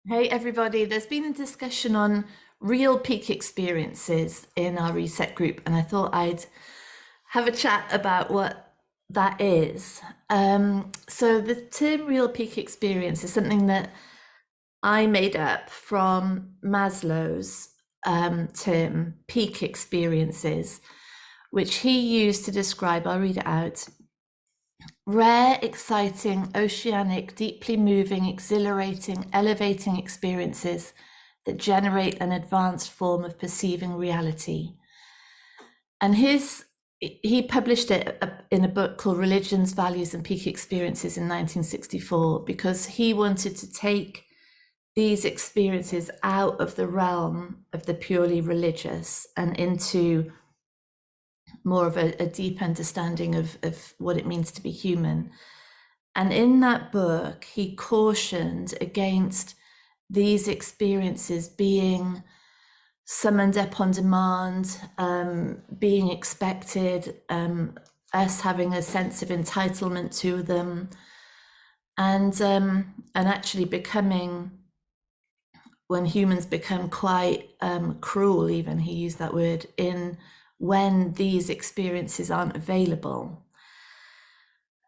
Hey everybody, there's been a discussion on real peak experiences in our reset group, and I thought I'd have a chat about what that is. So the term real peak experience is something that I made up from Maslow's term peak experiences, which he used to describe, I'll read it out, rare, exciting, oceanic, deeply moving, exhilarating, elevating experiences that generate an advanced form of perceiving reality. And he published it in a book called Religions, Values and Peak Experiences in 1964 because he wanted to take these experiences out of the realm of the purely religious and into more of a deep understanding of what it means to be human. And in that book, he cautioned against these experiences being summoned up on demand, being expected, us having a sense of entitlement to them, and actually becoming, when humans become quite cruel, even he used that word, in when these experiences aren't available.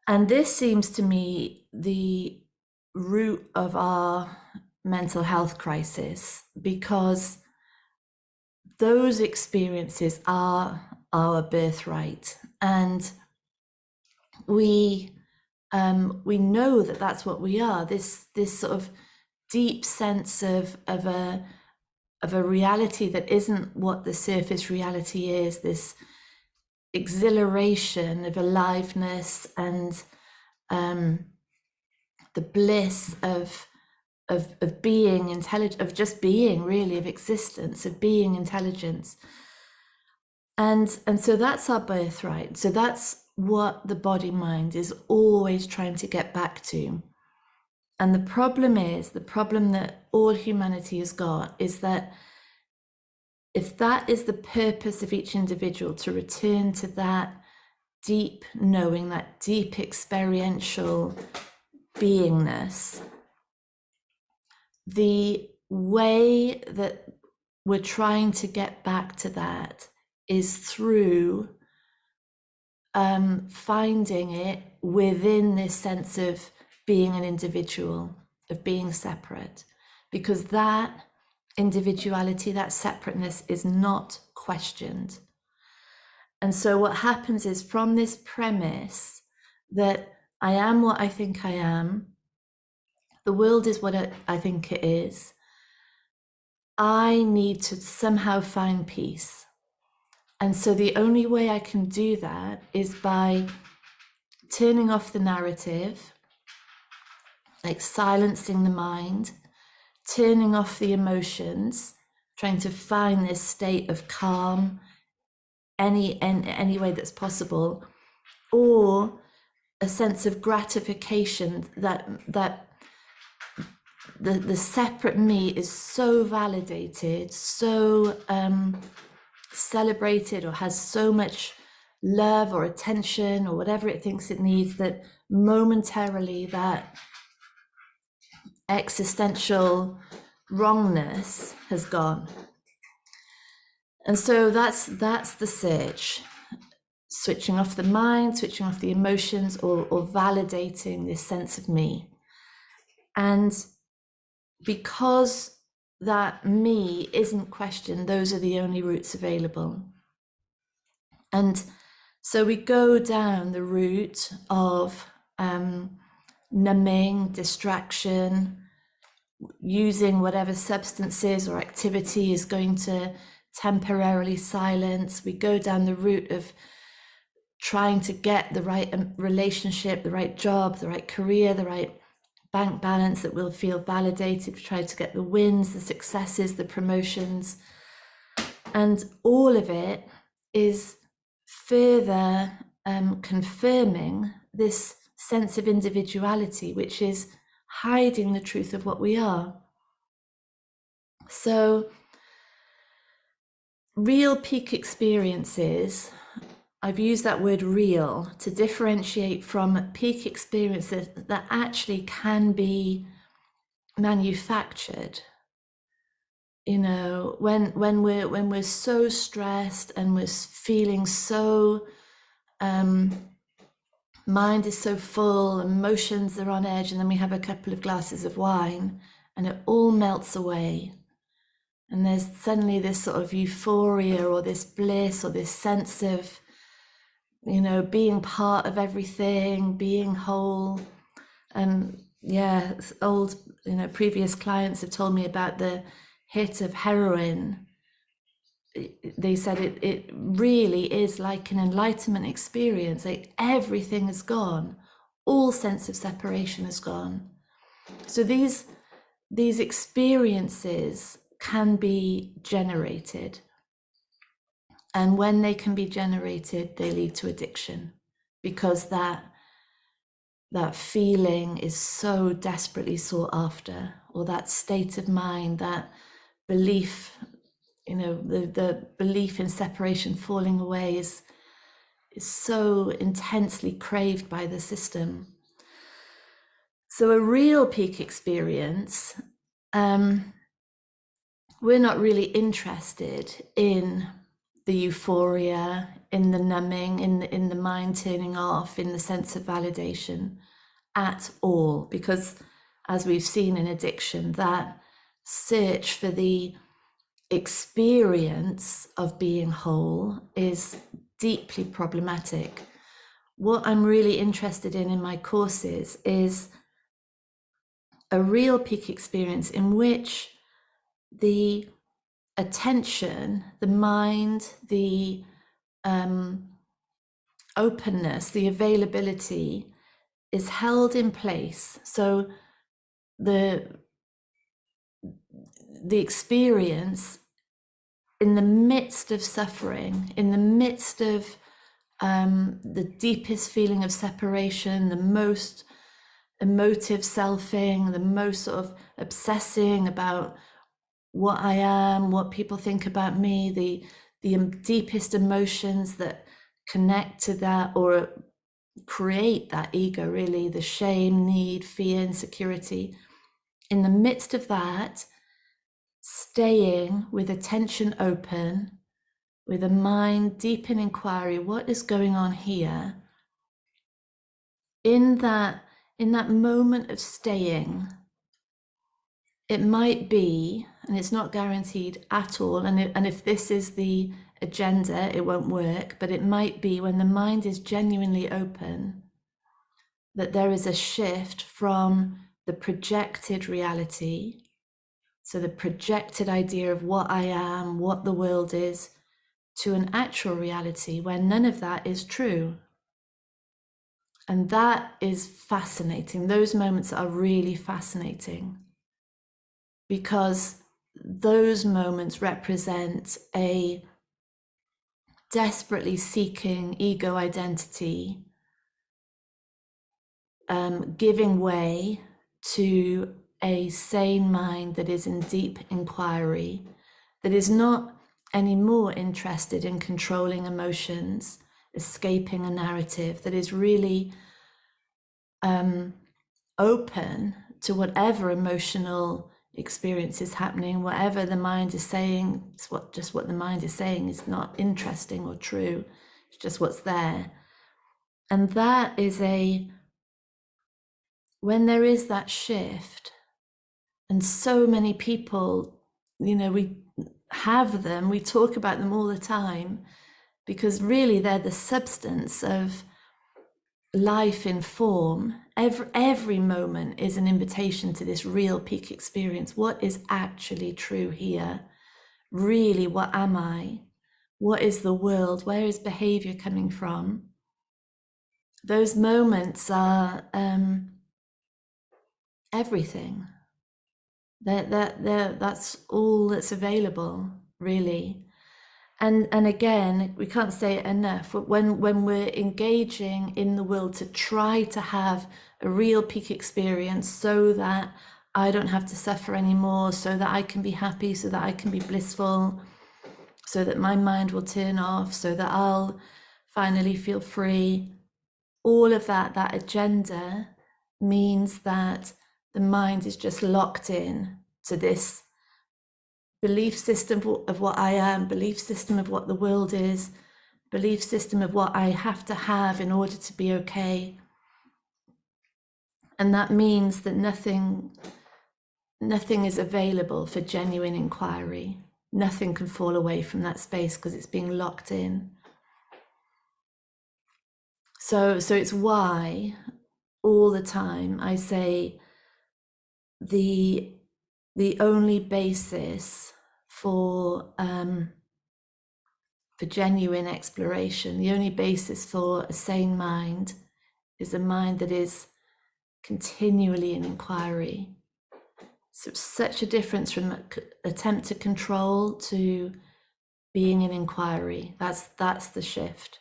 And this seems to me the root of our mental health crisis, because those experiences are our birthright, and we know that that's what we are. This sort of deep sense of a reality that isn't what the surface reality is. This exhilaration of aliveness and the bliss of being intelligent, of just being, really, of existence, of being intelligence. And so that's our birthright. So that's what the body mind is always trying to get back to. And the problem that all humanity has got is that if that is the purpose of each individual, to return to that deep knowing, that deep experiential beingness, the way that we're trying to get back to that is through finding it within this sense of being an individual, of being separate, because that individuality, that separateness, is not questioned. And so what happens is, from this premise that I am what I think I am, the world is what I think it is, I need to somehow find peace. And so the only way I can do that is by turning off the narrative, like silencing the mind, turning off the emotions, trying to find this state of calm any way that's possible, or a sense of gratification that the separate me is so validated, so celebrated, or has so much love or attention or whatever it thinks it needs, that momentarily that existential wrongness has gone. And so that's the search, switching off the mind, switching off the emotions, or validating this sense of me. And because that me isn't questioned, those are the only routes available. And so we go down the route of numbing, distraction, using whatever substances or activity is going to temporarily silence. We go down the route of trying to get the right relationship, the right job, the right career, the right bank balance that will feel validated. We try to get the wins, the successes, the promotions. And all of it is further confirming this sense of individuality, which is hiding the truth of what we are. So real peak experiences, I've used that word real to differentiate from peak experiences that actually can be manufactured. You know, when we're so stressed and we're feeling so mind is so full, emotions are on edge, and then we have a couple of glasses of wine and it all melts away. And there's suddenly this sort of euphoria or this bliss or this sense of, you know, being part of everything, being whole. And yeah, old, you know, previous clients have told me about the hit of heroin. They said it really is like an enlightenment experience. Like everything is gone, all sense of separation is gone. So these experiences can be generated, and when they can be generated, they lead to addiction, because that feeling is so desperately sought after, or that state of mind, that belief, you know, the belief in separation falling away is so intensely craved by the system. So a real peak experience, we're not really interested in the euphoria, in the numbing, in the mind turning off, in the sense of validation at all, because as we've seen in addiction, that search for the experience of being whole is deeply problematic. What I'm really interested in my courses is a real peak experience in which the attention, the mind, the openness, the availability is held in place. So the experience in the midst of suffering, in the midst of the deepest feeling of separation, the most emotive selfing, the most sort of obsessing about what I am, what people think about me, the deepest emotions that connect to that or create that ego, really, the shame, need, fear, insecurity. In the midst of that, staying with attention open, with a mind deep in inquiry, what is going on here? In that moment of staying, it might be, and it's not guaranteed at all, and if this is the agenda, it won't work, but it might be when the mind is genuinely open, that there is a shift from the projected reality, so the projected idea of what I am, what the world is, to an actual reality where none of that is true. And that is fascinating. Those moments are really fascinating, because those moments represent a desperately seeking ego identity, giving way to a sane mind that is in deep inquiry, that is not anymore interested in controlling emotions, escaping a narrative, that is really open to whatever emotional experience is happening, whatever the mind is saying. It's just what the mind is saying is not interesting or true. It's just what's there. And that is when there is that shift, and so many people, you know, we have them, we talk about them all the time, because really they're the substance of life in form. Every moment is an invitation to this real peak experience. What is actually true here? Really, what am I? What is the world? Where is behavior coming from? Those moments are everything. That's all that's available, really. And again, we can't say it enough. When we're engaging in the will to try to have a real peak experience, so that I don't have to suffer anymore, so that I can be happy, so that I can be blissful, so that my mind will turn off, so that I'll finally feel free. All of that agenda means that the mind is just locked in to this belief system of what I am, belief system of what the world is, belief system of what I have to have in order to be okay. And that means that nothing is available for genuine inquiry. Nothing can fall away from that space because it's being locked in. So it's why all the time I say the only basis for genuine exploration, the only basis for a sane mind is a mind that is continually in inquiry. So it's such a difference from attempt to control to being in inquiry. That's the shift.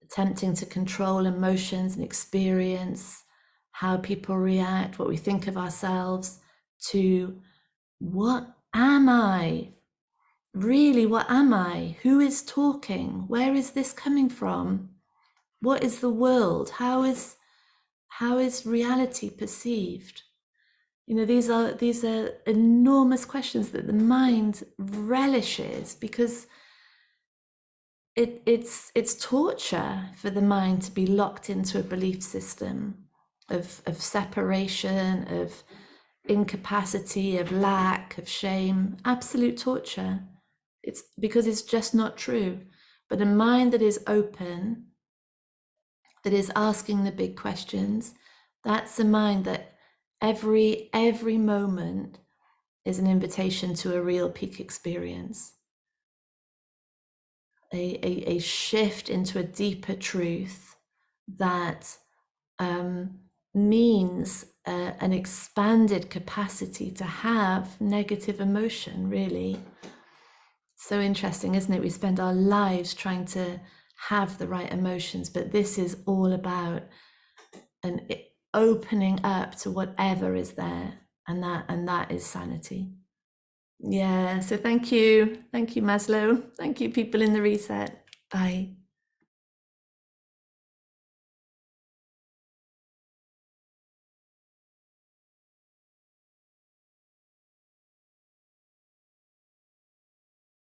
Attempting to control emotions and experience, how people react, what we think of ourselves, to what am I? Really, what am I? Who is talking? Where is this coming from? What is the world? How is reality perceived? You know, these are enormous questions that the mind relishes, because it's torture for the mind to be locked into a belief system of separation, of incapacity, of lack, of shame. Absolute torture. It's because it's just not true. But a mind that is open, that is asking the big questions, that's a mind that every moment is an invitation to a real peak experience, a shift into a deeper truth that means an expanded capacity to have negative emotion, really. So interesting, isn't it? We spend our lives trying to have the right emotions, but this is all about an opening up to whatever is there, and that is sanity. Yeah, so thank you, Maslow. Thank you, people in the reset. Bye.